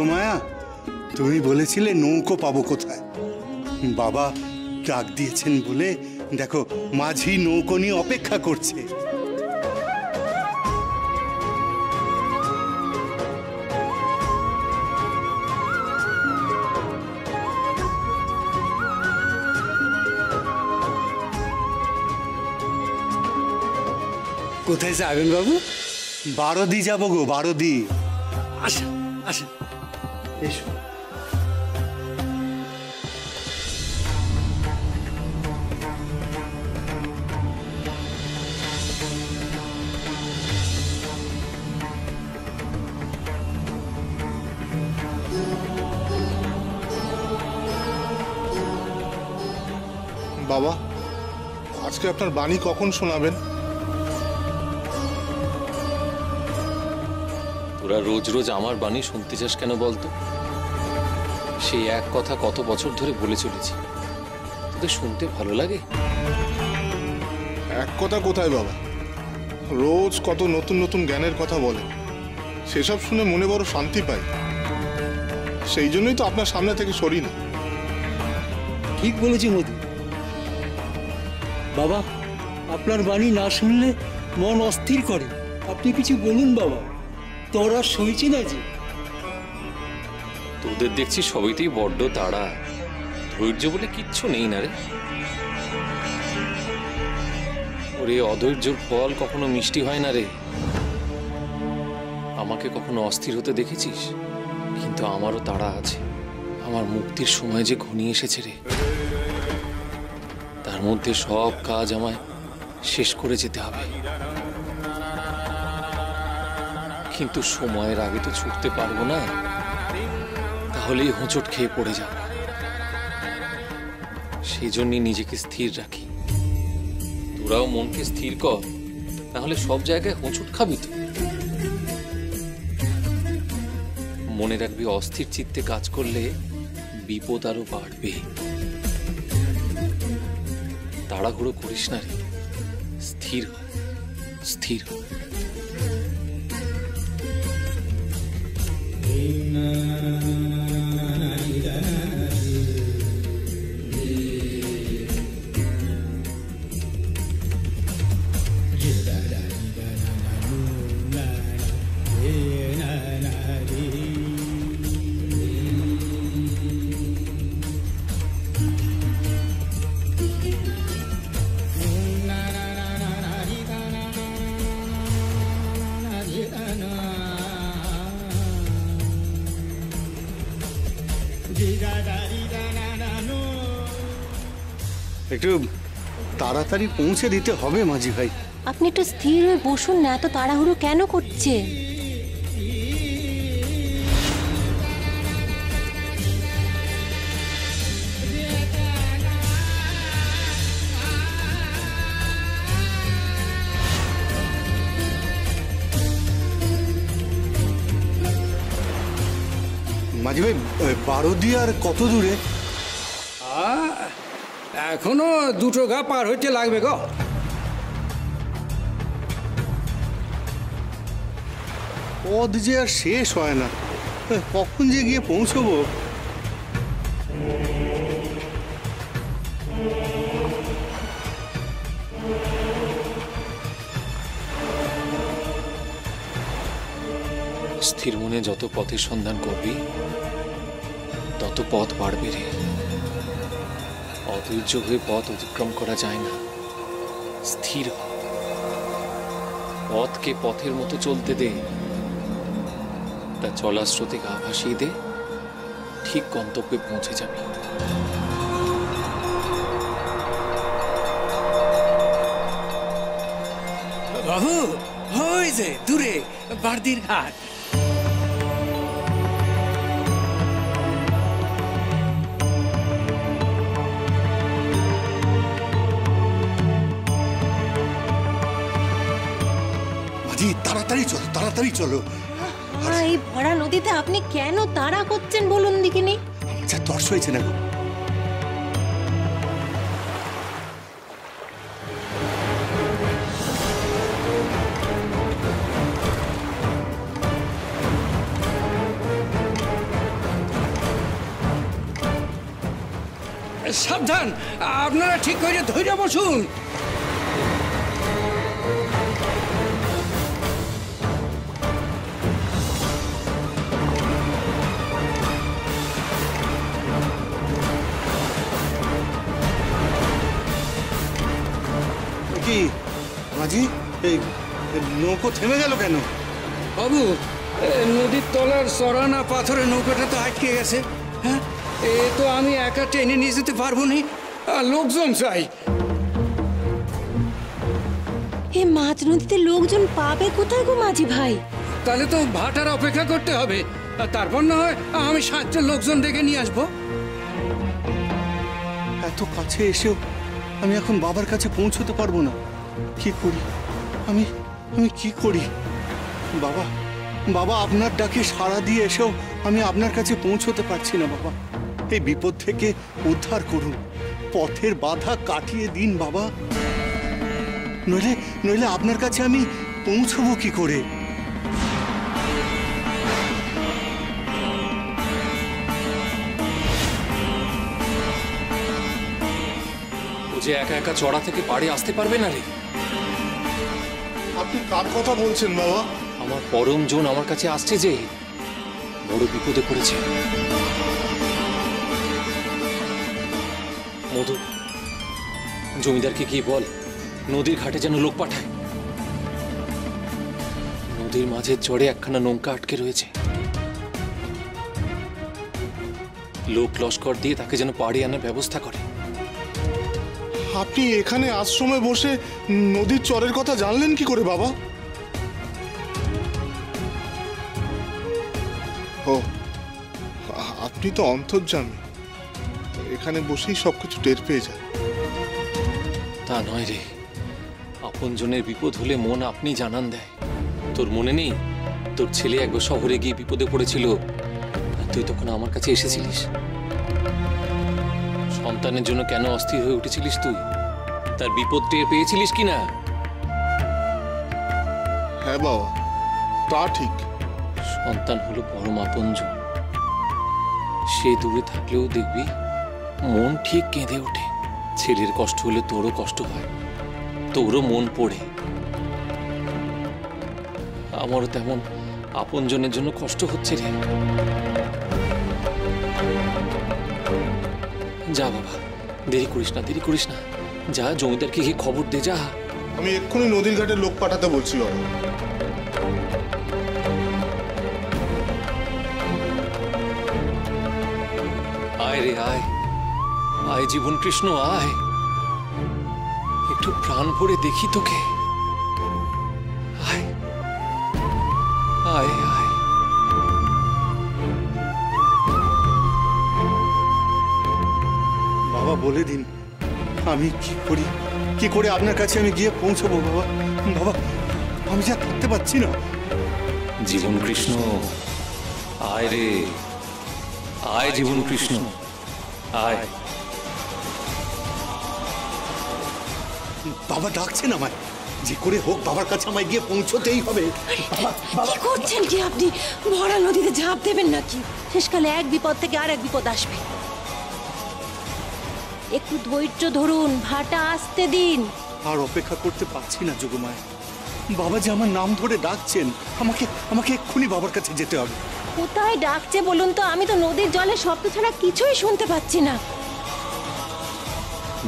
মায়া, তুমি বলেছিলে নৌকো পাবো কোথায়। বাবা ডাক দিয়েছেন বলে দেখো মাঝি নৌকো নিয়ে অপেক্ষা করছে। কোথায় যাবেন বাবু? বারোদি যাবো গো, বারোদি। আসেন আসেন, এসো। বাবা, আজকে আপনার বাণী কখন শোনাবেন? তোরা রোজ রোজ আমার বাণী শুনতে চাস কেন বলতো? সেই এক কথা কত বছর ধরে বলে চলেছি, তোদের শুনতে ভালো লাগে? এক কথা কোথায় বাবা, রোজ কত নতুন নতুন জ্ঞানের কথা বলে, সেসব শুনে মনে বড় শান্তি পাই। সেই জন্যই তো আপনার সামনে থেকে সরি না। ঠিক বলেছি মধু। বাবা, আপনার বাণী না শুনলে মন অস্থির করে। আপনি কিছু বলুন বাবা, তোরা সইছি না যে। তোদের দেখছি সবাইতেই বড্ড তাড়া, ধৈর্য বলে কিচ্ছু নেই না রে। ওরে অধৈর্যর ফল কখনো মিষ্টি হয় না রে। আমাকে কখনো অস্থির হতে দেখেছিস? কিন্তু আমারও তাড়া আছে। আমার মুক্তির সময় যে ঘনিয়ে এসেছে রে, তার মধ্যে সব কাজ আমায় শেষ করে যেতে হবে। কিন্তু সময়ের আগে তো ছুটতে পারবো না, তাহলেই হোঁচট খেয়ে পড়ে যাব। সেই জন্যই নিজেকে স্থির রাখি। তোরাও মনকে স্থির কর, তাহলে সব জায়গায় হোঁচট খাবি তো। মনে রাখবি, অস্থির চিত্তে কাজ করলে বিপদ আরো বাড়বে। তাড়াহুড়ো করিস না রে, স্থির হ, স্থির হ। একটু তাড়াতাড়ি পৌঁছে দিতে হবে মাঝি ভাই। আপনি একটু স্থির হয়ে বসুন না, এত তাড়াহুড়ো কেন করছে? মাঝি ভাই, বারোদি আর কত দূরে? এখনো দুটো গা পার হইতে লাগবে গো। পথ যে আর শেষ হয় না, কখন যে গিয়ে পৌঁছবো। স্থির মনে যত পথের সন্ধান করবি, তত পথ বাড়বে রে। অধৈর্য হয়ে পথ অতিক্রম করা যায় না। স্থির হ, পথকে পথের মতো চলতে দে, তা চলার স্রোতে গা ভাসিয়ে দে, ঠিক গন্তব্যে পৌঁছে যাবি। বাবু, ওই যে দূরে বারদির ঘাট। মাঝি, তাড়াতাড়ি চলো, তাড়াতাড়ি চলো। এই ভরা নদীতে আপনি কেন তাড়া করছেন বলুন দেখিনি? আচ্ছা, তর্স হয়েছে না গো। সাবধান, আপনারা ঠিক করে ধৈর্য বসুন। কি মাঝি, এই নৌকো থেমে গেল কেন? বাবু, নদীর তলার সরানা পাথরের নৌকাটা তো আটকে গেছে। হ্যাঁ, এ তো আমি একা টেনে নিয়ে যেতে পারবো না, লোকজন চাই। এ মাঝ নদীতে লোকজন পাবে কোথায় গো মাঝি ভাই? তাহলে তো ভাটার অপেক্ষা করতে হবে, আর তারপর না হয় আমি 7 জন লোকজন ডেকে নিয়ে আসবো। এত কাছে এসেও আমি এখন বাবার কাছে পৌঁছতে পারবো না। কি করি আমি? আমি কি করি? বাবা, বাবা, আপনার ডাকে সাড়া দিয়ে এসেও আমি আপনার কাছে পৌঁছতে পারছি না। বাবা, এই বিপদ থেকে উদ্ধার করুন, পথের বাধা কাটিয়ে দিন বাবা, নইলে নইলে আপনার কাছে আমি পৌঁছবো কি করে? ও যে একা একা চড়া থেকে পাড়ে আসতে পারবে না রে। আপনি কার কথা বলছেন বাবা? আমার পরম জন আমার কাছে আসছে যে, বড় বিপদে পড়েছে। মধু, জমিদারকে গিয়ে বল নদীর ঘাটে যেন লোক পাঠায়। নদীর মাঝের চড়ে একখানা নৌকা আটকে রয়েছে, লোক লস্কর দিয়ে তাকে যেন পাড়ে আনার ব্যবস্থা করে। আপনি এখানে আশ্রমে বসে নদীর চরের কথা জানলেন কি করে বাবা? ও, আপনি তো অন্তর্যামী, এখানে বসেই সবকিছু টের পেয়ে যায়। তা নয় রে, আপনজনের বিপদ হলে মন আপনি জানান দেয়। তোর মনে নেই তোর ছেলে একবার শহরে গিয়ে বিপদে পড়েছিল, আর তুই তখন আমার কাছে এসেছিলিস। সন্তানের জন্য কেন অস্থির হয়ে উঠেছিলিস তুই? তার বিপদ টের পেয়েছিলিস কিনা? হ্যাঁ বাবা, তা ঠিক। সন্তান হলো পরম আপনজন, সে দূরে থাকলেও দেখবি মন ঠিক কেঁদে ওঠে। ছেলের কষ্ট হলে তোরও কষ্ট হয়, তোরও মন পড়ে। আমারও তেমন আপনজনের জন্য কষ্ট হচ্ছে রে। যা বাবা, দেরি করিস না, দেরি করিস না, যা জমিদারকে গিয়ে খবর দে। যা, আমি এক্ষুনি নদীর ঘাটে লোক পাঠাতে বলছি বাবা। আয় রে আয়, আয় জীবন কৃষ্ণ আয়, একটু প্রাণ ভরে দেখি তোকে। আয় আয় আয়। বাবা, বলে দিন আমি কি করে আপনার কাছে আমি গিয়ে পৌঁছবো বাবা? বাবা, আমি যা থাকতে পারছি না। জীবন কৃষ্ণ আয় রে আয়, জীবন কৃষ্ণ আয়। বাবা ডাকছেন আমায়, যে করে হোক বাবার কাছে আমায় গিয়ে পৌঁছতেই হবে। কি করছেন কি আপনি? ভরা নদীতে ঝাঁপ দেবেন নাকি? শেষকালে এক বিপদ থেকে আর এক বিপদ আসবে। একটু ধৈর্য ধরুন, ভাটা আসতে দিন। আর অপেক্ষা করতে পারছি না যোগমায়া। বাবা যে আমার নাম ধরে ডাকছেন, আমাকে এক্ষুনি বাবার কাছে যেতে হবে। কোথায় ডাকছে বলুন তো? আমি তো নদীর জলে শব্দ ছাড়া কিছুই শুনতে পাচ্ছি না।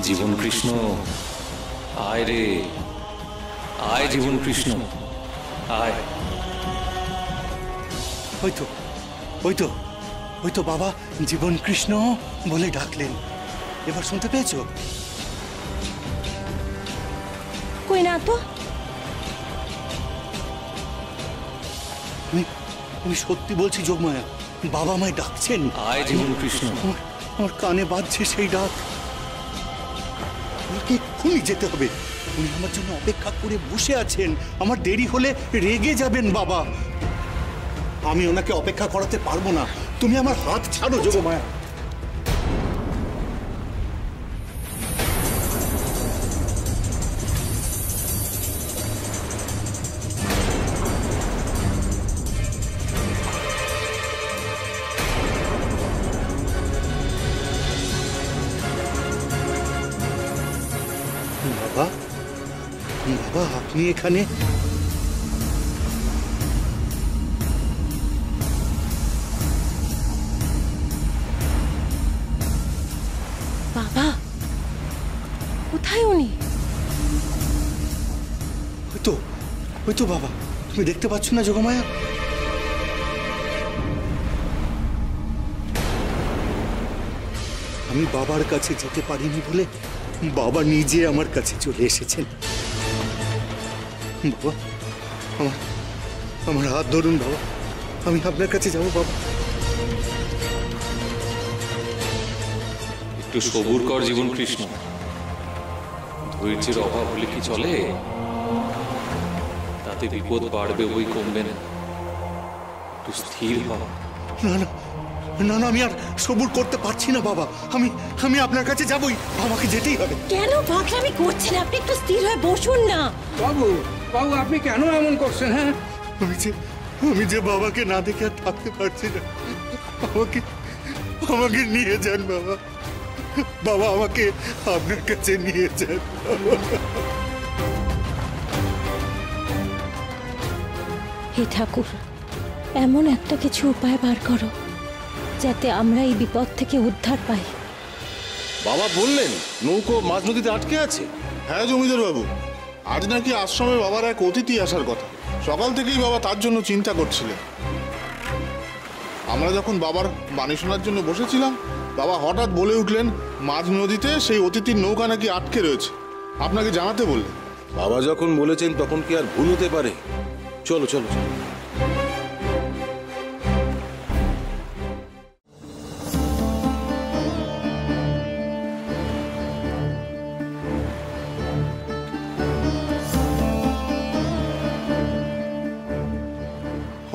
জীবন কৃষ্ণ আয় রে আয়, জীবন কৃষ্ণ আয়। ওই তো বাবা জীবন কৃষ্ণ বলে ডাকলেন। এবার শুনতে পেয়েছো? কই না তো। আমি সত্যি বলছি যোগমায়া, বাবা আমায় ডাকছেন। আয় জীবন কৃষ্ণ। আমার কানে বাজছে সেই ডাক। আমাকে এক্ষুনি যেতে হবে। উনি আমার জন্য অপেক্ষা করে বসে আছেন। আমার দেরি হলে রেগে যাবেন বাবা। আমি ওনাকে অপেক্ষা করাতে পারবো না। তুমি আমার হাত ছাড়ো যোগমায়া। বাবা আপনি এখানে? বাবা কোথায় উনি? ওই তো বাবা, তুমি দেখতে পাচ্ছ না যোগমায়া? আমি বাবার কাছে যেতে পারিনি বলে বাবা নিজে আমার কাছে চলে এসেছেন। বাবা আমার হাত ধরুন বাবা, আমি আপনার কাছে যাবো বাবা। একটু সবুর কর জীবন কৃষ্ণ, ধৈর্যের অভাব হলে কি চলে? তাতে বিপদ বাড়বে বই কমবে না। একটু স্থির হও। না না না না, আমি আর সবুর করতে পারছি না বাবা। আমি আপনার কাছে যাবই, আমাকে যেতেই হবে। কেন পাগলামি করছেন? আপনি একটু স্থির হয়ে বসুন না। বাবু বাবু আপনি কেন এমন করছেন? হ্যাঁ, আমি যে বাবাকে না দেখে আর থাকতে পারছি না। আমাকে নিয়ে যান বাবা। বাবা আমাকে আপনার কাছে নিয়ে যান। হে ঠাকুর, এমন একটা কিছু উপায় বার করো যাতে আমরা এই বিপদ থেকে উদ্ধার পাই। বাবা বললেন নৌকো মাঝ নদীতে আটকে আছে। হ্যাঁ জমিদার বাবু, আজ নাকি আশ্রমে বাবার এক অতিথি আসার কথা। সকাল থেকেই বাবা তার জন্য চিন্তা করছিলেন। আমরা যখন বাবার বাণী শোনার জন্য বসেছিলাম, বাবা হঠাৎ বলে উঠলেন মাঝ নদীতে সেই অতিথির নৌকা নাকি আটকে রয়েছে, আপনাকে জানাতে বললেন। বাবা যখন বলেছেন তখন কি আর ভুল হতে পারে? চলো চলো চলো।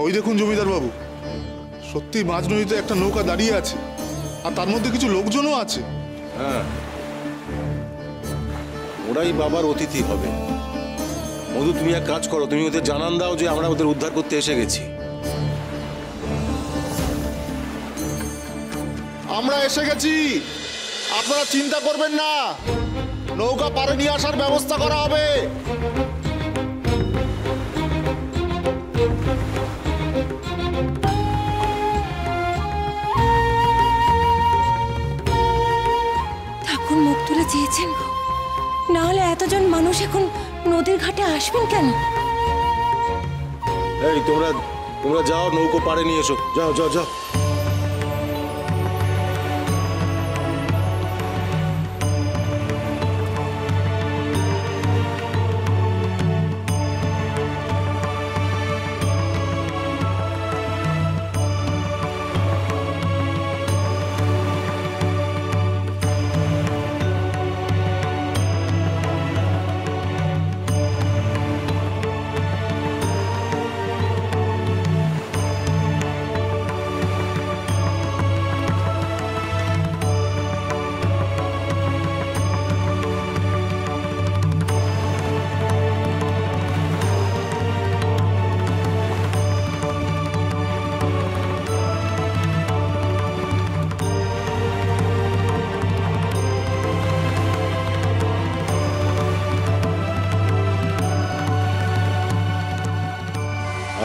ওই দেখুন জমিদার বাবু, সত্যি মাঝ নদীতে একটা নৌকা দাঁড়িয়ে আছে, আর তার মধ্যে কিছু লোকজনও আছে। হ্যাঁ, ওরাই বাবার অতিথি হবে। মধু, তুমি এক কাজ করো, তুমি ওদের জানান দাও যে আমরা ওদের উদ্ধার করতে এসে গেছি। আমরা এসে গেছি, আপনারা চিন্তা করবেন না, নৌকা পাড়ে নিয়ে আসার ব্যবস্থা করা হবে। ঠাকুর মুখ তুলে চেয়েছেন গো, নাহলে এতজন মানুষ এখন নদীর ঘাটে আসবেন কেন? এই তোমরা যাও, নৌকো পাড়ে নিয়ে এসো। যাও যাও যাও।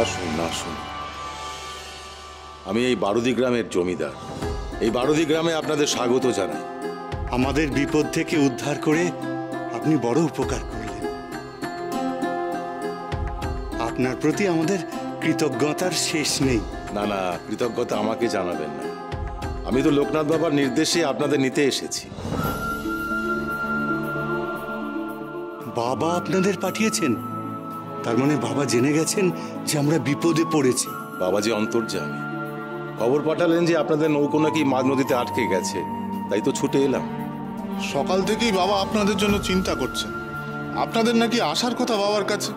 আসুন আসুন। আমি এই বারুদি গ্রামের জমিদার। এই বারুদি গ্রামে আপনাদের স্বাগত জানাই। আমাদের বিপদ থেকে উদ্ধার করে আপনি বড় উপকার করলেন। আপনার প্রতি আমাদের কৃতজ্ঞতার শেষ নেই। না না, কৃতজ্ঞতা আমাকে জানাবেন না। আমি তো লোকনাথ বাবার নির্দেশে আপনাদের নিতে এসেছি। বাবা আপনাদের পাঠিয়েছেন? তার মানে বাবা জেনে গেছেন যে আমরা বিপদে পড়েছি। বাবা যে অন্তর্যামী, খবর পাঠালেন যে আপনাদের নৌকো নাকি মাঝ নদীতে আটকে গেছে, তাই তো ছুটে এলাম। সকাল থেকেই বাবা আপনাদের জন্য চিন্তা করছেন। আপনাদের নাকি আসার কথা বাবার কাছে।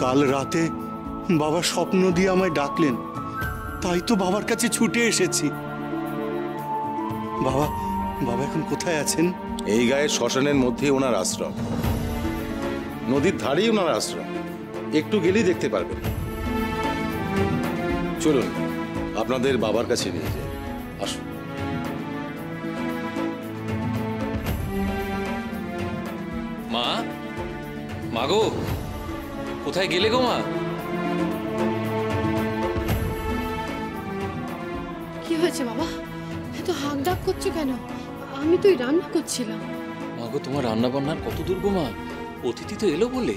কাল রাতে বাবা স্বপ্ন দিয়ে আমায় ডাকলেন, তাই তো বাবার কাছে ছুটে এসেছি। বাবা বাবা এখন কোথায় আছেন? এই গায়ের শ্মশানের মধ্যে ওনার আশ্রম, নদীর ধারেই ওনার আশ্রম। একটু গেলেই দেখতে পারবেন। চলুন আপনাদের বাবার কাছে নিয়ে যাই। আসুন। মা, মাগো, কোথায় গেলে গো মা? কি হয়েছে বাবা? এত হাঁক ডাক করছো কেন? আমি তো রান্না করছিলাম। মাগো, তোমার রান্না বান্নার কত দূর গো মা? অতিথি তো এলো বলে।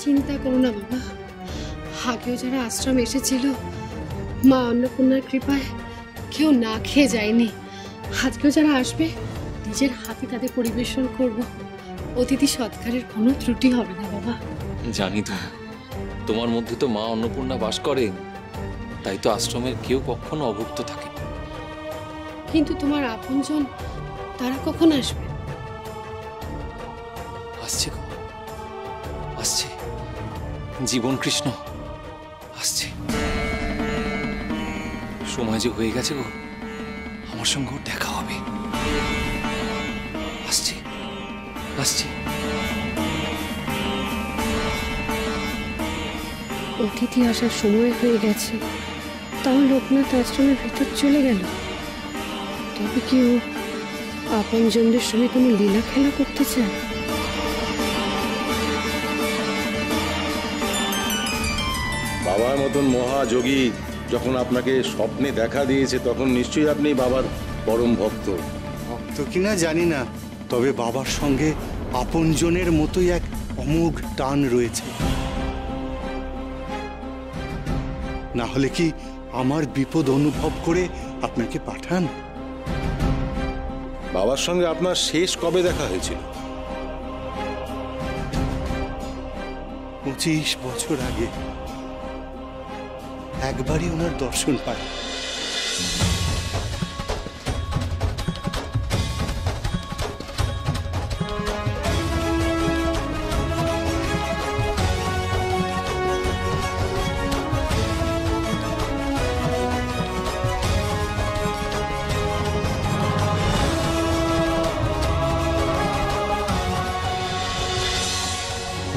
চিন্তা করো না বাবা, আগেও যারা আশ্রম এসেছিল মা অন্নপূর্ণার কৃপায় কেউ না খেয়ে যায়নি। আজকেও যারা আসবে নিজের হাতে তাদের পরিবেশন করব। অতিথি সৎকারের কোনো ত্রুটি হবে না বাবা। জানি তো, তোমার মধ্যে তো মা অন্নপূর্ণা বাস করেন, তাই তো আশ্রমের কেউ কখনো অভুক্ত থাকে না। কিন্তু তোমার আপনজন তারা কখন আসবে? আসছে গো, আসছে। জীবন কৃষ্ণ আসছে। সময় যে হয়ে গেছে গো, আমার সঙ্গে ওর দেখা হবে। আসছে, আসছে। অতিথি আসার সময় হয়ে গেছে, তাও লোকনাথ আশ্রমের ভেতর চলে গেল। তবে কি ও আপনজনদের সঙ্গে কোনো লীলা খেলা করতে চায়? বাবার মতন মহাযোগী যখন আপনাকে স্বপ্নে দেখা দিয়েছে, তখন নিশ্চয়ই আপনি বাবার পরম ভক্ত। ভক্ত কিনা জানি না, তবে বাবার সঙ্গে আপনজনের মতোই এক অমোঘ টান রয়েছে। না হলে কি আমার বিপদ অনুভব করে আপনাকে পাঠান? বাবার সঙ্গে আপনার শেষ কবে দেখা হয়েছিল? 25 বছর আগে একবারই ওনার দর্শন পায়।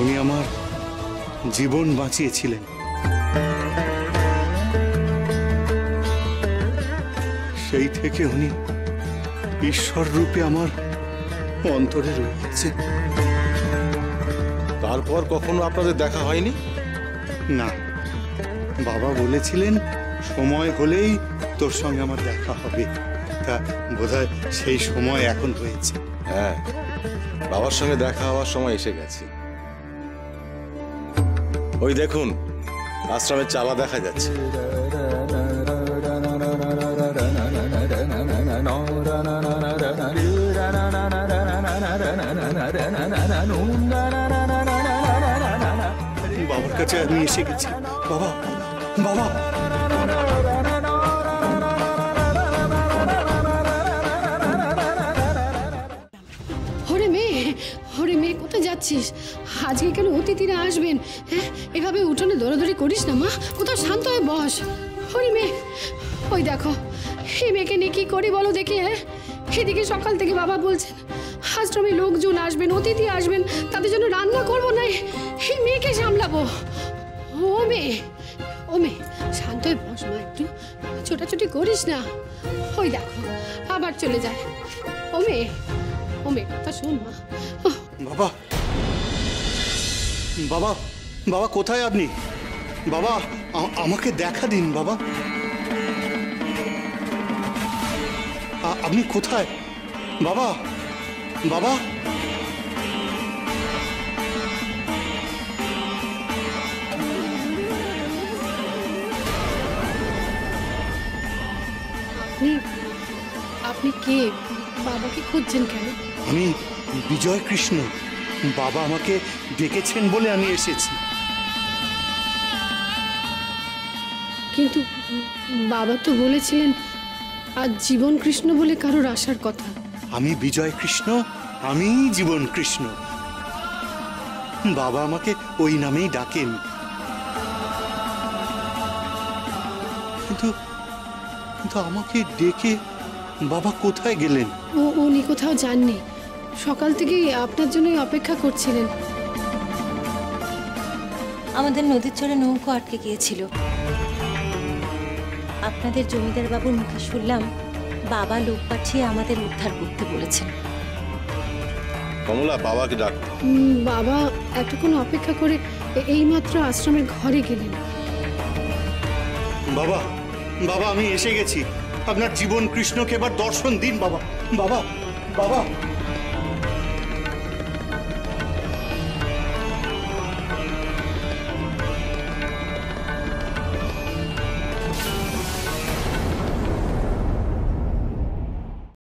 উনি আমার জীবন বাঁচিয়েছিলেন। সেই থেকে উনি ঈশ্বর রূপে আমার অন্তরে রয়েছে। তারপর কখনো আপনাদের দেখা হয়নি? না, বাবা বলেছিলেন সময় হলেই তোর সঙ্গে আমার দেখা হবে। তা বোধহয় সেই সময় এখন হয়েছে। হ্যাঁ, বাবার সঙ্গে দেখা হওয়ার সময় এসে গেছে। ওই দেখুন, আশ্রমের চালা দেখা যাচ্ছে। বাবার কাছে আমি এসে গেছি। বাবা, বাবা। হরে মেয়ে, কোথায় যাচ্ছিস? আজকে কেন অতিথিরা আসবেন? হ্যাঁ, এভাবে উঠোনে দৌড়াদৌড়ি করিস না মা, কোথাও শান্ত হয়ে বস। হরে মেয়ে, ওই দেখো এই মেয়েকে নিয়ে কি করি বলো দেখি। হ্যাঁ, এদিকে সকাল থেকে বাবা বলছেন আশ্রমে লোকজন আসবেন, অতিথি আসবেন, তাদের জন্য রান্না করবো না, এই মেয়েকে সামলাবো। ও মেয়ে, শান্ত হয়ে বস মা, একটু ছোটাছুটি করিস না। ওই দেখো আবার চলে যায়। ও মেয়ে, কথা শোন মা। বাবা, বাবা, বাবা কোথায় আপনি? বাবা, আমাকে দেখা দিন বাবা। আপনি কোথায় বাবা? বাবা, আপনি কে? বাবাকে খুঁজছেন কেন? আমি বিজয় কৃষ্ণ। বাবা আমাকে ডেকেছেন বলে আমি এসেছি। কিন্তু বাবা তো বলেছিলেন আজ জীবন কৃষ্ণ বলে কারোর আসার কথা। আমি বিজয় কৃষ্ণ, আমি জীবন কৃষ্ণ। বাবা আমাকে ওই নামেই ডাকেন। কিন্তু আমাকে ডেকে বাবা কোথায় গেলেন? উনি কোথাও যাননি, সকাল থেকেই আপনার জন্যই অপেক্ষা করছিলেন। আমাদের নদীর চরে নৌকো আটকে গিয়েছিল। আপনাদের জমিদার বাবুর মুখে শুনলাম বাবা লোক পাঠিয়ে আমাদের উদ্ধার করতে বলেছেন। কমলা বাবাকে ডাক। বাবা এতক্ষণ অপেক্ষা করে এইমাত্র আশ্রমের ঘরে গেলেন। বাবা, বাবা আমি এসে গেছি। আপনার জীবন কৃষ্ণকে এবার দর্শন দিন বাবা। বাবা, বাবা।